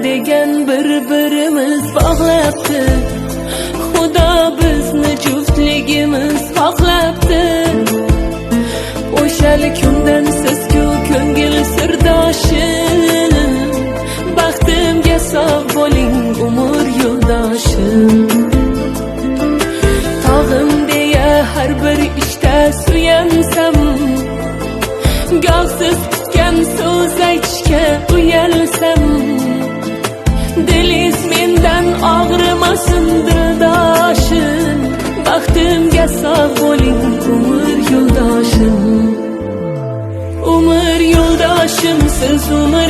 degan bir-birimiz bog'labdi. Xudo bizni juftligimiz xohlabdi. O'shal kundan siz-ku ko'ngil sirdoshim, baxtimga sog' bo'ling umr yo'ldoshim. Tog'im deya har bir ishda suyansam, go'siz kutgan so'z aytishga uyalsam, dilingiz mendan og'rimasin dildoshim, baxtimga sog' bo'ling umr yo'ldoshim. Umr yo'ldoshim, siz umr